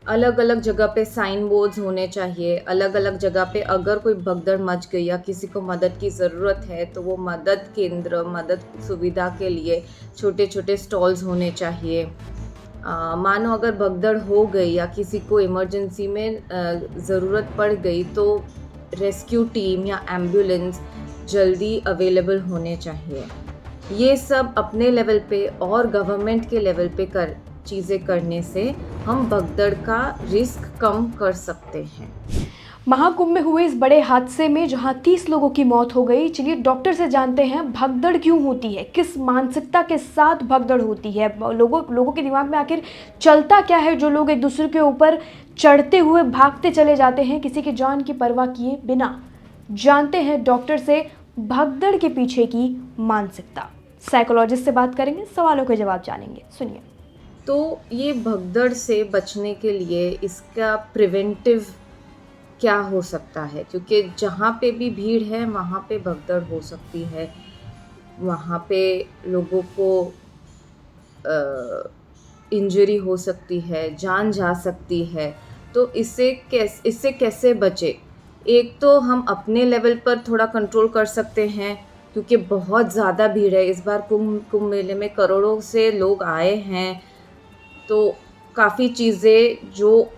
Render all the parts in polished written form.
अलग अलग जगह पे साइन बोर्ड्स होने चाहिए। अलग अलग जगह पे अगर कोई भगदड़ मच गई या किसी को मदद की ज़रूरत है तो वो मदद केंद्र, मदद सुविधा के लिए छोटे छोटे स्टॉल्स होने चाहिए। मानो अगर भगदड़ हो गई या किसी को इमरजेंसी में ज़रूरत पड़ गई तो रेस्क्यू टीम या एम्बुलेंस जल्दी अवेलेबल होने चाहिए। ये सब अपने लेवल पे और गवर्नमेंट के लेवल पे कर चीज़ें करने से हम भगदड़ का रिस्क कम कर सकते हैं। महाकुंभ में हुए इस बड़े हादसे में जहां 30 लोगों की मौत हो गई, चलिए डॉक्टर से जानते हैं भगदड़ क्यों होती है, किस मानसिकता के साथ भगदड़ होती है, लोगों के दिमाग में आखिर चलता क्या है जो लोग एक दूसरे के ऊपर चढ़ते हुए भागते चले जाते हैं किसी की जान की परवाह किए बिना। जानते हैं डॉक्टर से भगदड़ के पीछे की मानसिकता। साइकोलॉजिस्ट से बात करेंगे, सवालों के जवाब जानेंगे, सुनिए। तो ये भगदड़ से बचने के लिए इसका प्रिवेंटिव क्या हो सकता है, क्योंकि जहाँ पे भी भीड़ है वहाँ पे भगदड़ हो सकती है, वहाँ पे लोगों को इंजरी हो सकती है, जान जा सकती है। तो इससे कैसे बचे? एक तो हम अपने लेवल पर थोड़ा कंट्रोल कर सकते हैं, क्योंकि बहुत ज़्यादा भीड़ है इस बार कुंभ मेले में, करोड़ों से लोग आए हैं। तो काफ़ी चीज़ें जो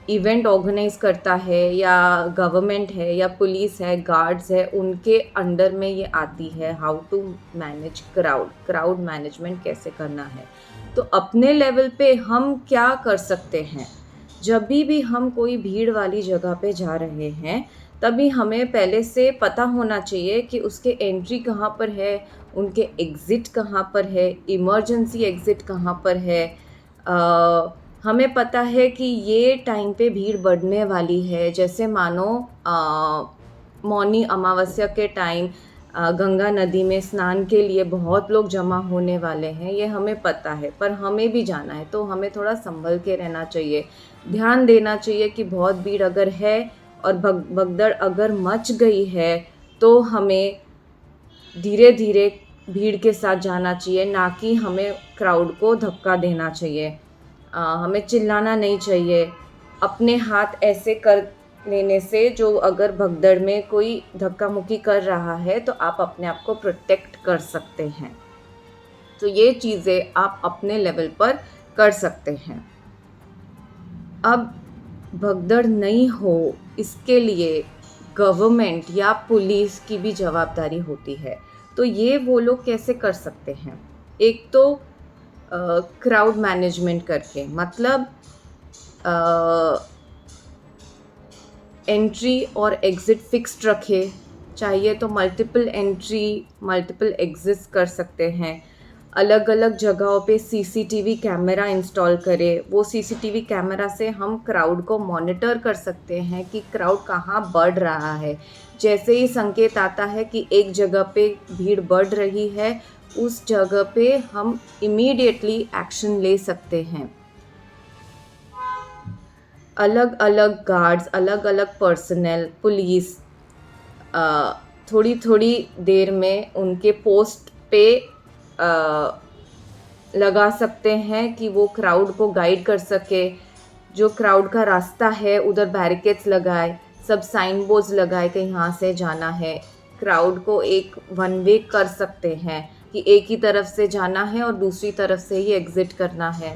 इवेंट ऑर्गेनाइज करता है या गवर्नमेंट है या पुलिस है, गार्ड्स है, उनके अंडर में ये आती है how to manage crowd management कैसे करना है। तो अपने लेवल पे हम क्या कर सकते हैं? जब भी हम कोई भीड़ वाली जगह पे जा रहे हैं तभी हमें पहले से पता होना चाहिए कि उसके एंट्री कहाँ पर है, उनके एग्ज़िट कहाँ पर है, इमरजेंसी एग्ज़िट कहाँ पर है। हमें पता है कि ये टाइम पे भीड़ बढ़ने वाली है, जैसे मानो मौनी अमावस्या के टाइम गंगा नदी में स्नान के लिए बहुत लोग जमा होने वाले हैं, ये हमें पता है। पर हमें भी जाना है तो हमें थोड़ा संभल के रहना चाहिए, ध्यान देना चाहिए कि बहुत भीड़ अगर है और भगदड़ अगर मच गई है तो हमें धीरे धीरे भीड़ के साथ जाना चाहिए, ना कि हमें क्राउड को धक्का देना चाहिए। हमें चिल्लाना नहीं चाहिए। अपने हाथ ऐसे कर लेने से जो अगर भगदड़ में कोई धक्का मुक्की कर रहा है तो आप अपने आप को प्रोटेक्ट कर सकते हैं। तो ये चीज़ें आप अपने लेवल पर कर सकते हैं। अब भगदड़ नहीं हो इसके लिए गवर्नमेंट या पुलिस की भी जवाबदारी होती है। तो ये वो लोग कैसे कर सकते हैं? एक तो क्राउड मैनेजमेंट करके, मतलब एंट्री और एग्ज़िट फिक्स्ड रखे, चाहिए तो मल्टीपल एंट्री मल्टीपल एग्ज़िट्स कर सकते हैं। अलग अलग जगहों पे सीसीटीवी कैमरा इंस्टॉल करें। वो सीसीटीवी कैमरा से हम क्राउड को मॉनिटर कर सकते हैं कि क्राउड कहाँ बढ़ रहा है। जैसे ही संकेत आता है कि एक जगह पे भीड़ बढ़ रही है, उस जगह पे हम इमीडिएटली एक्शन ले सकते हैं। अलग अलग गार्ड्स, अलग अलग पर्सनल, पुलिस थोड़ी थोड़ी देर में उनके पोस्ट पे लगा सकते हैं कि वो क्राउड को गाइड कर सके। जो क्राउड का रास्ता है उधर बैरिकेड्स लगाए, सब साइन बोर्ड्स लगाए कि यहाँ से जाना है। क्राउड को एक वन वे कर सकते हैं कि एक ही तरफ से जाना है और दूसरी तरफ से ही एग्ज़िट करना है।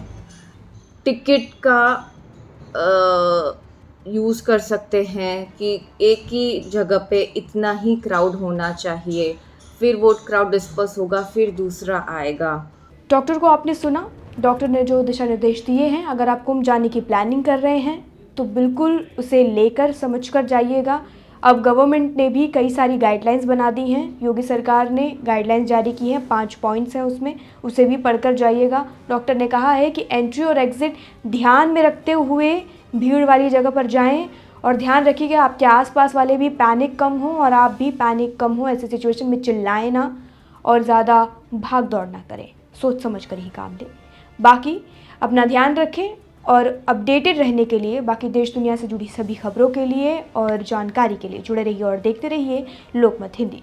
टिकट का यूज़ कर सकते हैं कि एक ही जगह पे इतना ही क्राउड होना चाहिए, फिर वो क्राउड डिस्पर्स होगा, फिर दूसरा आएगा। डॉक्टर को आपने सुना, डॉक्टर ने जो दिशा निर्देश दिए हैं, अगर आप कुंभ जाने की प्लानिंग कर रहे हैं तो बिल्कुल उसे लेकर समझकर जाइएगा। अब गवर्नमेंट ने भी कई सारी गाइडलाइंस बना दी हैं, योगी सरकार ने गाइडलाइंस जारी की हैं, 5 पॉइंट्स हैं उसमें, उसे भी पढ़कर जाइएगा। डॉक्टर ने कहा है कि एंट्री और एग्ज़िट ध्यान में रखते हुए भीड़ वाली जगह पर जाएं और ध्यान रखिएगा आपके आसपास वाले भी पैनिक कम हो और आप भी पैनिक कम हो। ऐसी सिचुएशन में चिल्लाएं ना और ज़्यादा भाग दौड़ ना करें, सोच समझ कर ही काम लें। बाकी अपना ध्यान रखें और अपडेटेड रहने के लिए, बाकी देश दुनिया से जुड़ी सभी खबरों के लिए और जानकारी के लिए जुड़े रहिए और देखते रहिए लोकमत हिंदी।